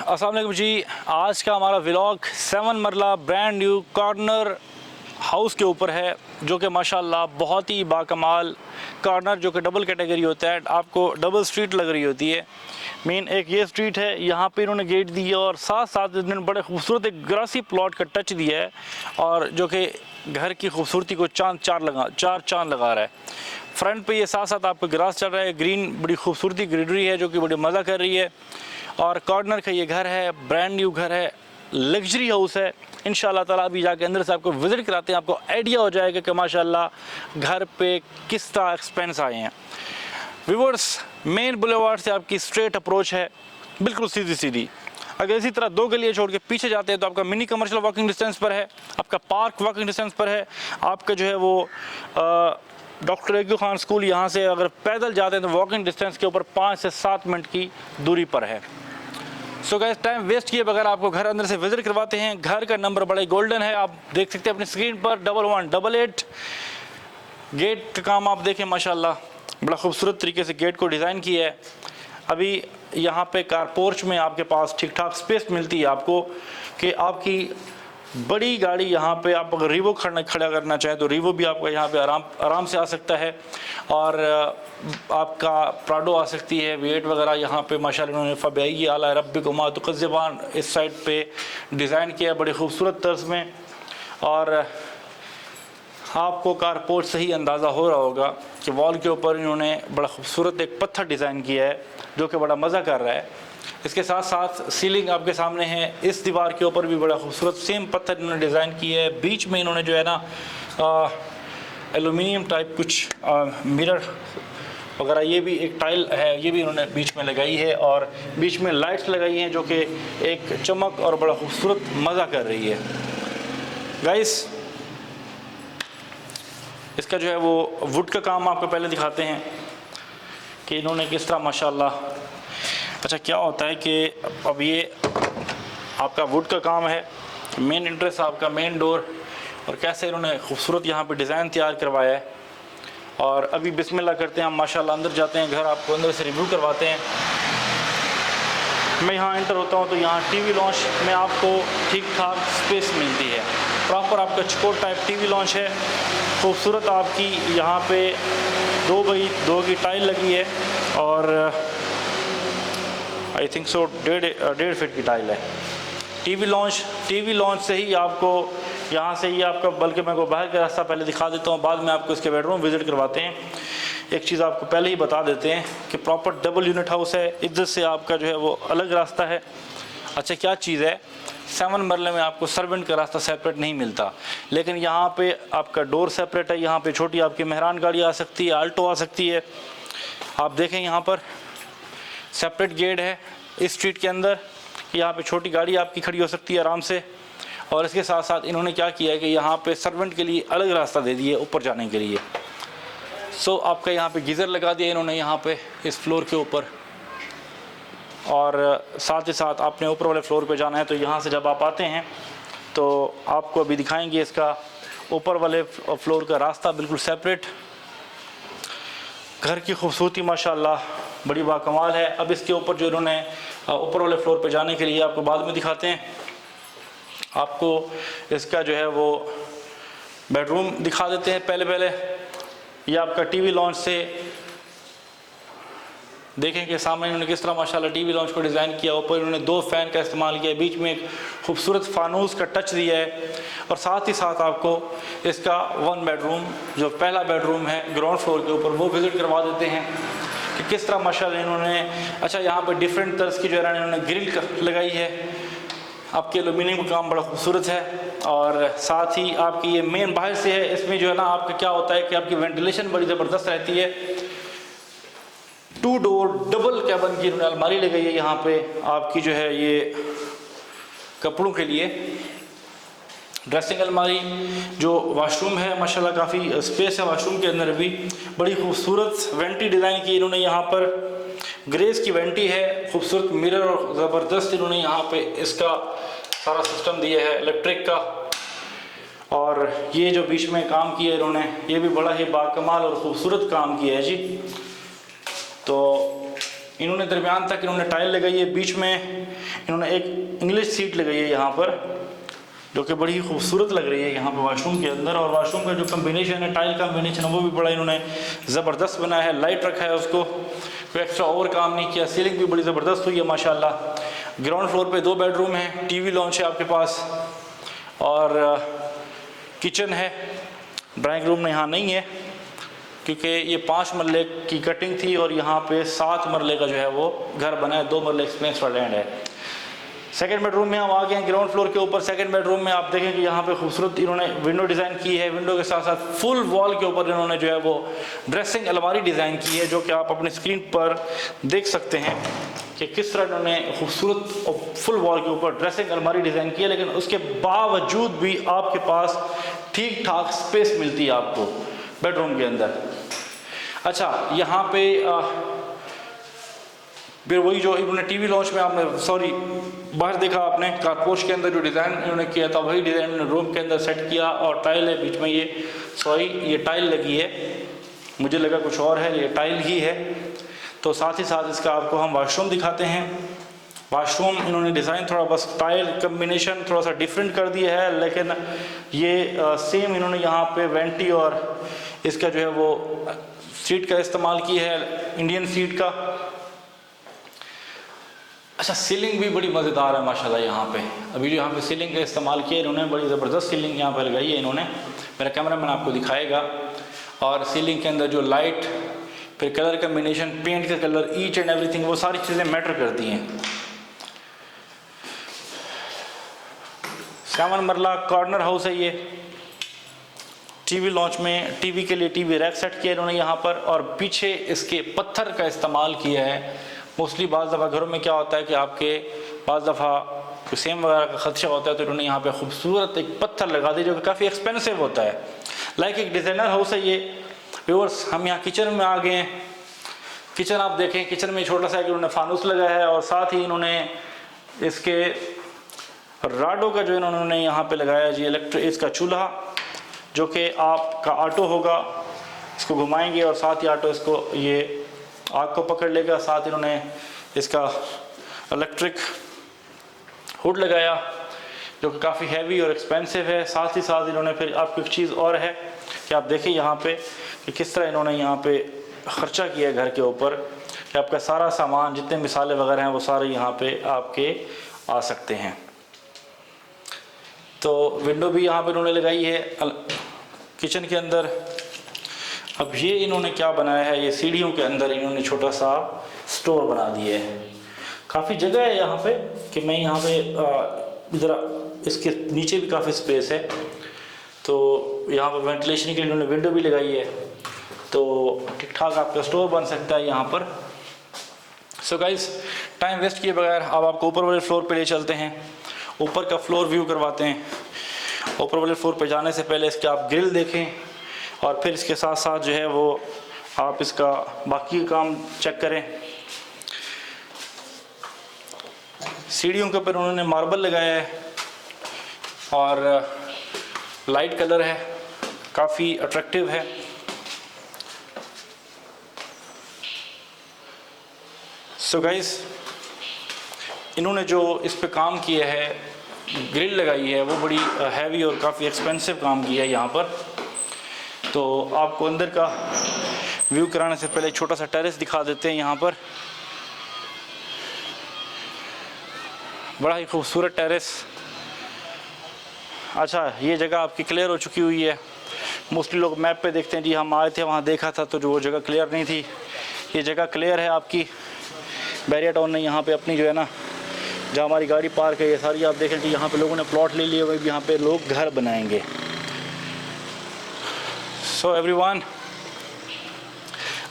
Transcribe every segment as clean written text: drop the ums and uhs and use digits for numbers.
अस्सलाम वालेकुम जी। आज का हमारा व्लॉग 7 मरला ब्रांड न्यू कॉर्नर हाउस के ऊपर है, जो कि माशाल्लाह बहुत ही बाकमाल कॉर्नर, जो कि डबल कैटेगरी होता है। आपको डबल स्ट्रीट लग रही होती है। मेन एक ये स्ट्रीट है, यहाँ पे इन्होंने गेट दिया और साथ साथ इन्होंने बड़े खूबसूरत एक ग्रासी प्लॉट का टच दिया है, और जो कि घर की खूबसूरती को चार चांद लगा रहा है। फ्रंट पे ये साथ साथ आपको ग्रास चल रहा है, ग्रीन बड़ी खूबसूरती ग्रीनरी है जो कि बड़ी मज़ा कर रही है। और कॉर्नर का ये घर है, ब्रांड न्यू घर है, लग्जरी हाउस है। इंशाल्लाह ताला अभी जाके अंदर से आपको विज़िट कराते हैं, आपको आइडिया हो जाएगा कि माशाल्लाह घर पे किस तरह एक्सपेंस आए हैं। व्यूअर्स, मेन बुलेवार्ड से आपकी स्ट्रेट अप्रोच है, बिल्कुल सीधी सीधी। अगर इसी तरह 2 गलियाँ छोड़ के पीछे जाते हैं तो आपका मिनी कमर्शियल वॉकिंग डिस्टेंस पर है, आपका पार्क वॉकिंग डिस्टेंस पर है, आपका जो है वो डॉक्टर एकू खान स्कूल यहाँ से अगर पैदल जाते हैं तो वॉकिंग डिस्टेंस के ऊपर 5 से 7 मिनट की दूरी पर है। सो गाइस, टाइम वेस्ट किए बगैर आपको घर अंदर से विजिट करवाते हैं। घर का नंबर बड़ा गोल्डन है, आप देख सकते हैं अपनी स्क्रीन पर 1188। गेट का काम आप देखें, माशाल्लाह बड़ा खूबसूरत तरीके से गेट को डिज़ाइन किया है। अभी यहाँ पे कार पोर्च में आपके पास ठीक ठाक स्पेस मिलती है आपको, कि आपकी बड़ी गाड़ी यहाँ पे आप अगर रीवो खड़ा करना चाहें तो रीवो भी आपका यहाँ पे आराम से आ सकता है, और आपका प्राडो आ सकती है। V8 वगैरह यहाँ पे माशाल्लाह इन्होंने फ़बई आला रब्बिकुमा तुकज़्ज़िबान इस साइड पे डिज़ाइन किया है बड़े खूबसूरत तर्ज में। और आपको कार पोर्च से ही अंदाज़ा हो रहा होगा कि वॉल के ऊपर इन्होंने बड़ा खूबसूरत एक पत्थर डिज़ाइन किया है जो कि बड़ा मज़ा कर रहा है। इसके साथ साथ सीलिंग आपके सामने है, इस दीवार के ऊपर भी बड़ा खूबसूरत सेम पत्थर इन्होंने डिज़ाइन किया है। बीच में इन्होंने जो है ना एलुमिनियम टाइप कुछ मिरर वगैरह, ये भी एक टाइल है, ये भी इन्होंने बीच में लगाई है, और बीच में लाइट्स लगाई हैं जो कि एक चमक और बड़ा खूबसूरत मज़ा कर रही है। गाइस, इसका जो है वो वुड का काम आपको पहले दिखाते हैं कि इन्होंने किस तरह माशाल्लाह। अच्छा, क्या होता है कि अब ये आपका वुड का काम है, मेन इंटरेस्ट आपका मेन डोर, और कैसे इन्होंने खूबसूरत यहाँ पे डिज़ाइन तैयार करवाया है। और अभी बिस्मिल्लाह करते हैं हम, माशाल्लाह अंदर जाते हैं, घर आपको अंदर से रिव्यू करवाते हैं। मैं यहाँ एंटर होता हूँ तो यहाँ टीवी लॉन्च में आपको ठीक ठाक स्पेस मिलती है। प्रॉपर आपका चकोर टाइप टीवी लॉन्च है, खूबसूरत आपकी यहाँ पे 2x2 की टाइल लगी है, और आई थिंक सो 1.5 फीट की टाइल है। टीवी लॉन्च से ही आपको यहाँ से ही आपका, बल्कि मैं को बाहर का रास्ता पहले दिखा देता हूँ, बाद में आपको इसके बेडरूम विज़िट करवाते हैं। एक चीज़ आपको पहले ही बता देते हैं कि प्रॉपर डबल यूनिट हाउस है, इधर से आपका जो है वो अलग रास्ता है। अच्छा, क्या चीज़ है, 7 मरले में आपको सर्वेंट का रास्ता सेपरेट नहीं मिलता, लेकिन यहाँ पे आपका डोर सेपरेट है। यहाँ पे छोटी आपकी मेहरान गाड़ी आ सकती है, आल्टो आ सकती है। आप देखें यहाँ पर सेपरेट गेट है इस स्ट्रीट के अंदर, यहाँ पे छोटी गाड़ी आपकी खड़ी हो सकती है आराम से। और इसके साथ साथ इन्होंने क्या किया है कि यहाँ पे सर्वेंट के लिए अलग रास्ता दे दिए ऊपर जाने के लिए। सो आपका यहाँ पे गीज़र लगा दिया इन्होंने यहाँ पे इस फ्लोर के ऊपर, और साथ ही साथ आपने ऊपर वाले फ्लोर पे जाना है तो यहाँ से जब आप आते हैं तो आपको अभी दिखाएंगे इसका ऊपर वाले फ्लोर का रास्ता बिल्कुल सेपरेट। घर की खूबसूरती माशाल्लाह बड़ी बाकमाल है। अब इसके ऊपर जो इन्होंने ऊपर वाले फ्लोर पे जाने के लिए आपको बाद में दिखाते हैं। आपको इसका जो है वो बेडरूम दिखा देते हैं पहले। ये आपका टीवी लॉन्च से देखें कि सामने इन्होंने किस तरह माशाल्लाह टीवी लॉन्च को डिज़ाइन किया। ऊपर इन्होंने 2 फ़ैन का इस्तेमाल किया, बीच में एक खूबसूरत फानूस का टच दिया है, और साथ ही साथ आपको इसका 1 बेडरूम, जो पहला बेडरूम है ग्राउंड फ्लोर के ऊपर, वो विज़िट करवा देते हैं कि किस तरह माशाल्लाह इन्होंने। अच्छा, यहाँ पर डिफरेंट तर्ज की जो है इन्होंने ग्रिल लगाई है, आपके एलुमिनियम का काम बड़ा खूबसूरत है, और साथ ही आपकी ये मेन बाहर से है। इसमें जो है ना आपका क्या होता है कि आपकी वेंटिलेशन बड़ी ज़बरदस्त रहती है। 2 डोर डबल कैबिन की इन्होंने अलमारी लगाई है यहाँ पे आपकी जो है ये कपड़ों के लिए ड्रेसिंग अलमारी। जो वॉशरूम है माशाल्लाह काफ़ी स्पेस है वॉशरूम के अंदर भी, बड़ी खूबसूरत वेंटी डिज़ाइन की इन्होंने यहाँ पर, ग्रेस की वेंटी है, खूबसूरत मिरर, और ज़बरदस्त इन्होंने यहाँ पे इसका सारा सिस्टम दिया है इलेक्ट्रिक का। और ये जो बीच में काम किया इन्होंने, ये भी बड़ा ही बाकमाल और ख़ूबसूरत काम किया है जी। तो इन्होंने दरमियान तक इन्होंने टाइल लगाई है, बीच में इन्होंने एक इंग्लिश सीट लगाई है यहाँ पर, जो कि बड़ी खूबसूरत लग रही है यहाँ पे वॉशरूम के अंदर। और वॉशरूम का जो कम्बिनेशन है, टाइल कम्बिनेशन है, वो भी बड़ा इन्होंने ज़बरदस्त बनाया है। लाइट रखा है उसको, कोई एक्स्ट्रा और काम नहीं किया। सीलिंग भी बड़ी ज़बरदस्त हुई है माशाल्लाह। ग्राउंड फ्लोर पे 2 बेडरूम हैं, टीवी लॉन्च है आपके पास, और किचन है। ड्राइंग रूम यहाँ नहीं है क्योंकि ये 5 मरले की कटिंग थी और यहाँ पे 7 मरले का जो है वो घर बना है, 2 मरले एक्सपेंस लैंड है। सेकंड बेडरूम में हम आ गए हैं ग्राउंड फ्लोर के ऊपर। सेकंड बेडरूम में आप देखें कि यहाँ पे खूबसूरत इन्होंने विंडो डिज़ाइन की है। विंडो के साथ साथ फुल वॉल के ऊपर इन्होंने जो है वो ड्रेसिंग अलमारी डिज़ाइन की है, जो कि आप अपनी स्क्रीन पर देख सकते हैं कि किस तरह इन्होंने खूबसूरत और फुल वॉल के ऊपर ड्रेसिंग अलमारी डिज़ाइन की है। लेकिन उसके बावजूद भी आपके पास ठीक ठाक स्पेस मिलती है आपको बेडरूम के अंदर। अच्छा, यहाँ पे फिर वही जो इन्होंने टीवी लॉन्च में आपने बाहर देखा आपने, कारपोश के अंदर जो डिज़ाइन इन्होंने किया था वही डिज़ाइन इन्होंने रूम के अंदर सेट किया। और टाइल है बीच में, ये टाइल लगी है, मुझे लगा कुछ और है, ये टाइल ही है। तो साथ ही साथ इसका आपको हम वॉशरूम दिखाते हैं। वॉशरूम इन्होंने डिज़ाइन थोड़ा बस टाइल कम्बिनेशन थोड़ा सा डिफरेंट कर दिया है, लेकिन ये सेम इन्होंने यहाँ पे वेंटी और इसका जो है वो सीट का इस्तेमाल की है, इंडियन सीट का। अच्छा, सीलिंग भी बड़ी मज़ेदार है माशाल्लाह यहाँ पे। अभी जो यहाँ पे सीलिंग का इस्तेमाल किया इन्होंने, बड़ी ज़बरदस्त सीलिंग यहाँ पे लगाई है इन्होंने, मेरा कैमरामैन आपको दिखाएगा। और सीलिंग के अंदर जो लाइट, फिर कलर कम्बिनेशन, पेंट का कलर, ईच एंड एवरीथिंग, वो सारी चीज़ें मैटर करती हैं। 7 मरला कॉर्नर हाउस है ये। टीवी लॉन्च में टीवी के लिए टीवी रैक सेट किया इन्होंने यहाँ पर, और पीछे इसके पत्थर का इस्तेमाल किया है। मोस्टली बाज़ दफ़ा घरों में क्या होता है कि आपके बाज़ दफ़ा कोई सेम वगैरह का खदशा होता है, तो इन्होंने यहाँ पे खूबसूरत एक पत्थर लगा दिया जो कि काफ़ी एक्सपेंसिव होता है। लाइक एक डिज़ाइनर हाउस है ये। व्यूअर्स, हम यहाँ किचन में आ गए हैं। किचन आप देखें, किचन में छोटा सा इन्होंने फानूस लगाया है, और साथ ही इन्होंने इसके राडो का जो इन्होंने यहाँ पे लगाया जी, इसका चूल्हा, जो कि आपका ऑटो होगा, इसको घुमाएंगे और साथ ही ऑटो इसको ये आग को पकड़ लेगा। साथ इन्होंने इसका इलेक्ट्रिक हुड लगाया जो कि काफ़ी हैवी और एक्सपेंसिव है। साथ ही साथ इन्होंने फिर आपको एक चीज़ और है कि आप देखिए यहाँ पे कि किस तरह इन्होंने यहाँ पे ख़र्चा किया है घर के ऊपर, कि आपका सारा सामान, जितने मिसाले वगैरह हैं, वो सारे यहाँ पे आपके आ सकते हैं। तो विंडो भी यहाँ पे इन्होंने लगाई है किचन के अंदर। अब ये इन्होंने क्या बनाया है, ये सीढ़ियों के अंदर इन्होंने छोटा सा स्टोर बना दिया है। काफ़ी जगह है यहाँ पे कि मैं यहाँ पे ज़रा, इसके नीचे भी काफ़ी स्पेस है, तो यहाँ पर वेंटिलेशन के लिए इन्होंने विंडो भी लगाई है, तो ठीक ठाक आपका स्टोर बन सकता है यहाँ पर। सो गाइस, टाइम वेस्ट किए बगैर अब आपको ऊपर वाले फ्लोर पे ले चलते हैं, ऊपर का फ्लोर व्यू करवाते हैं। ऊपर वाले फ्लोर पे जाने से पहले इसके आप ग्रिल देखें, और फिर इसके साथ साथ जो है वो आप इसका बाकी काम चेक करें। सीढ़ियों के ऊपर उन्होंने मार्बल लगाया है और लाइट कलर है, काफ़ी अट्रैक्टिव है। सो गाइस, इन्होंने जो इस पे काम किया है, ग्रिल लगाई है, वो बड़ी हैवी और काफ़ी एक्सपेंसिव काम किया है यहाँ पर। तो आपको अंदर का व्यू कराने से पहले छोटा सा टेरेस दिखा देते हैं यहाँ पर। बड़ा ही खूबसूरत टेरेस। अच्छा, ये जगह आपकी क्लियर हो चुकी हुई है। मोस्टली लोग मैप पे देखते हैं जी, हम आए थे वहाँ देखा था, तो जो वो जगह क्लियर नहीं थी। ये जगह क्लियर है आपकी। बैरिया टाउन ने यहाँ पे अपनी जो है ना, जहाँ हमारी गाड़ी पार्क है, ये सारी आप देखें कि यहाँ पे लोगों ने प्लॉट ले लिए हुए, यहाँ पे लोग घर बनाएंगे। सो एवरीवन,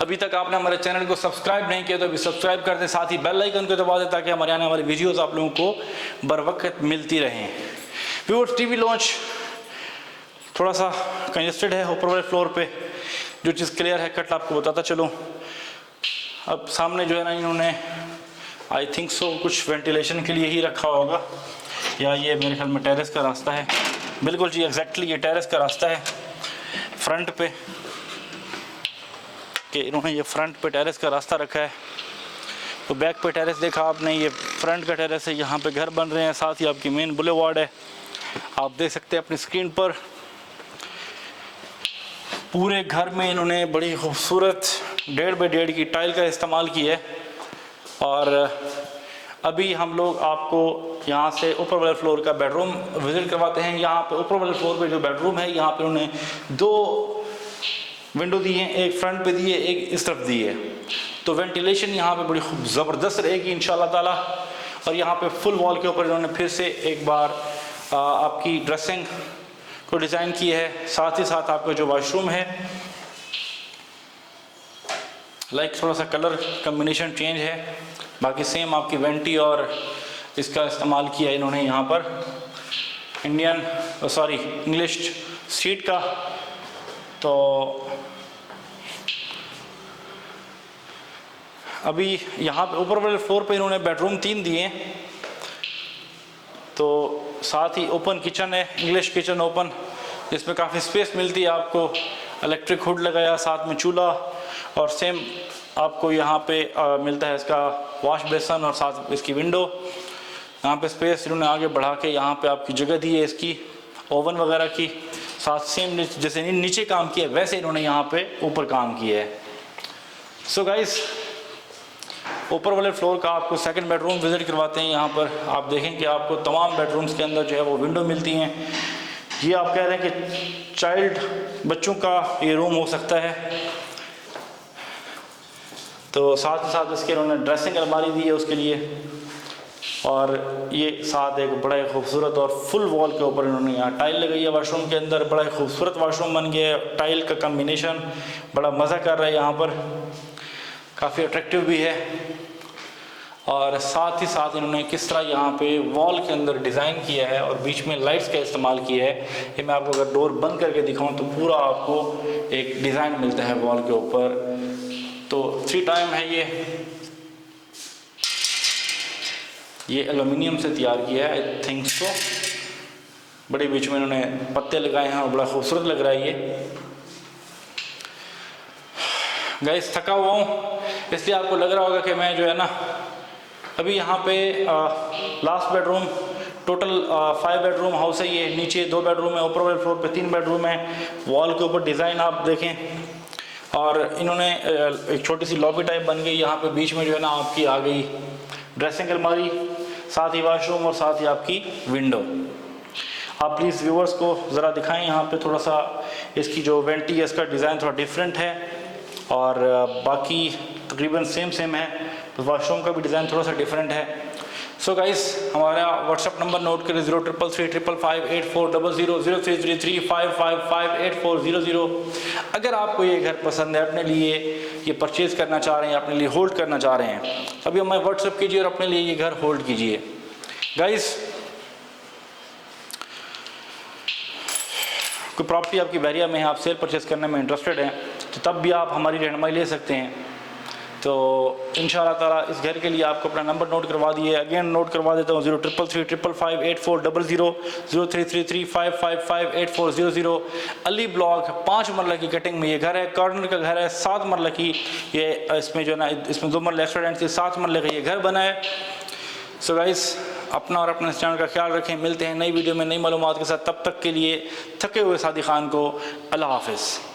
अभी तक आपने हमारे चैनल को सब्सक्राइब नहीं किया तो अभी सब्सक्राइब कर दें, साथ ही बेल आइकन को दबा दें ताकि हमारे आने वाली वीडियोस आप लोगों को बर वक्त मिलती रहें। व्यूअर्स, टीवी लॉन्च थोड़ा सा कंजेस्टेड है ऊपर वाले फ्लोर पे। जो चीज़ क्लियर है कट आपको बताता चलूँ। अब सामने जो है ना, इन्होंने आई थिंक सो कुछ वेंटिलेशन के लिए ही रखा होगा, या ये मेरे ख्याल में टेरेस का रास्ता है। बिल्कुल जी, एग्जैक्टली ये टेरेस का रास्ता है फ्रंट पे, कि इन्होंने ये फ्रंट पे टेरेस का रास्ता रखा है तो बैक पे टेरेस देखा आपने, ये फ्रंट का टेरेस है, यहाँ पे घर बन रहे हैं, साथ ही आपकी मेन बुलेवार्ड है। आप देख सकते हैं अपनी स्क्रीन पर पूरे घर में इन्होंने बड़ी खूबसूरत 1.5 बाई 1.5 की टाइल का इस्तेमाल किया है। और अभी हम लोग आपको यहाँ से ऊपर वाले फ्लोर का बेडरूम विज़िट करवाते हैं। यहाँ पे ऊपर वाले फ्लोर पे जो बेडरूम है, यहाँ पे उन्होंने 2 विंडो दी हैं, एक फ्रंट पे दी है, एक इस तरफ दी है। तो वेंटिलेशन यहाँ पे बड़ी खूब ज़बरदस्त रहेगी इंशाल्लाह ताला। और यहाँ पे फुल वॉल के ऊपर इन्होंने फिर से एक बार आपकी ड्रेसिंग को डिज़ाइन की है। साथ ही साथ आपका जो वॉशरूम है, लाइक थोड़ा सा कलर कम्बिनेशन चेंज है, बाकी सेम आपकी वेंटी और इसका इस्तेमाल किया है इन्होंने यहाँ पर इंग्लिश सीट का। तो अभी यहाँ पे ऊपर वाले फ्लोर पे इन्होंने बेडरूम 3 दिए हैं। तो साथ ही ओपन किचन है, इंग्लिश किचन ओपन, जिसमें काफ़ी स्पेस मिलती है आपको। इलेक्ट्रिक हुड लगाया, साथ में चूल्हा, और सेम आपको यहाँ पे मिलता है इसका वॉश बेसन और साथ इसकी विंडो। यहाँ पे स्पेस इन्होंने आगे बढ़ा के यहाँ पे आपकी जगह दी है इसकी ओवन वगैरह की। साथ सेम जैसे नीचे काम किया है वैसे इन्होंने यहाँ पे ऊपर काम किया है। सो गाइस, ऊपर वाले फ्लोर का आपको सेकंड बेडरूम विज़िट करवाते हैं। यहाँ पर आप देखें कि आपको तमाम बेडरूम्स के अंदर जो है वो विंडो मिलती हैं। ये आप कह रहे हैं कि चाइल्ड बच्चों का ये रूम हो सकता है। तो साथ ही साथ इसके उन्होंने ड्रेसिंग अलमारी दी है उसके लिए। और ये साथ एक बड़ा ही खूबसूरत और फुल वॉल के ऊपर इन्होंने यहाँ टाइल लगाई है वॉशरूम के अंदर। बड़ा ही खूबसूरत वॉशरूम बन गया है, टाइल का कम्बिनेशन बड़ा मज़ा कर रहा है, यहाँ पर काफ़ी अट्रैक्टिव भी है। और साथ ही साथ इन्होंने किस तरह यहाँ पे वॉल के अंदर डिज़ाइन किया है और बीच में लाइट्स का इस्तेमाल किया है। ये मैं आपको अगर डोर बंद करके दिखाऊं तो पूरा आपको एक डिज़ाइन मिलता है वॉल के ऊपर। तो 3 टाइम है ये एल्युमिनियम से तैयार किया है, आई थिंक सो। बड़े बीच में इन्होंने पत्ते लगाए हैं और बड़ा खूबसूरत लग रहा है ये। गाइस, थका हुआ हूँ, इसलिए आपको लग रहा होगा कि मैं जो है ना अभी यहाँ पे last bedroom, total 5 bedroom house है ये। नीचे 2 बेडरूम है, ऊपर वाले फ्लोर पे 3 बेडरूम है। वॉल के ऊपर डिज़ाइन आप देखें। और इन्होंने एक छोटी सी लॉबी टाइप बन गई, यहाँ पे बीच में जो है ना आपकी आ गई ड्रेसिंग अलमारी, साथ ही वॉशरूम और साथ ही आपकी विंडो। आप प्लीज़ व्यूवर्स को ज़रा दिखाएं, यहाँ पे थोड़ा सा इसकी जो वेंटी है इसका डिज़ाइन थोड़ा डिफरेंट है और बाकी तकरीबन सेम है। तो वॉशरूम का भी डिज़ाइन थोड़ा सा डिफरेंट है। सो गाइस, हमारा व्हाट्सअप नंबर नोट करें 0333558400 033355558400। अगर आपको ये घर पसंद है, अपने लिए ये परचेज़ करना चाह रहे हैं, अपने लिए होल्ड करना चाह रहे हैं, अभी हमें व्हाट्सअप कीजिए और अपने लिए ये घर होल्ड कीजिए। गाइस, कोई प्रॉपर्टी आपकी बैरिया में है, आप सेल परचेज़ करने में इंटरेस्टेड हैं, तो तब भी आप हमारी रहनुमाई ले सकते हैं। तो इंशाअल्लाह ताला इस घर के लिए आपको अपना नंबर नोट करवा दिए, अगेन नोट करवा देता हूँ 0333558400 033355558400। अली ब्लॉक 5 मरला की कटिंग में ये घर है, कॉर्नर का घर है, 7 मरला की ये इसमें जो है ना इसमें 2 मरला रेस्टोरेंट से 7 मरले का ये घर बना है। सो गाइस, अपना और अपने चैनल का ख्याल रखें। मिलते हैं नई वीडियो में नई मालूमात के साथ। तब तक के लिए थके हुए सादी खान को अल्लाह हाफ़िज़।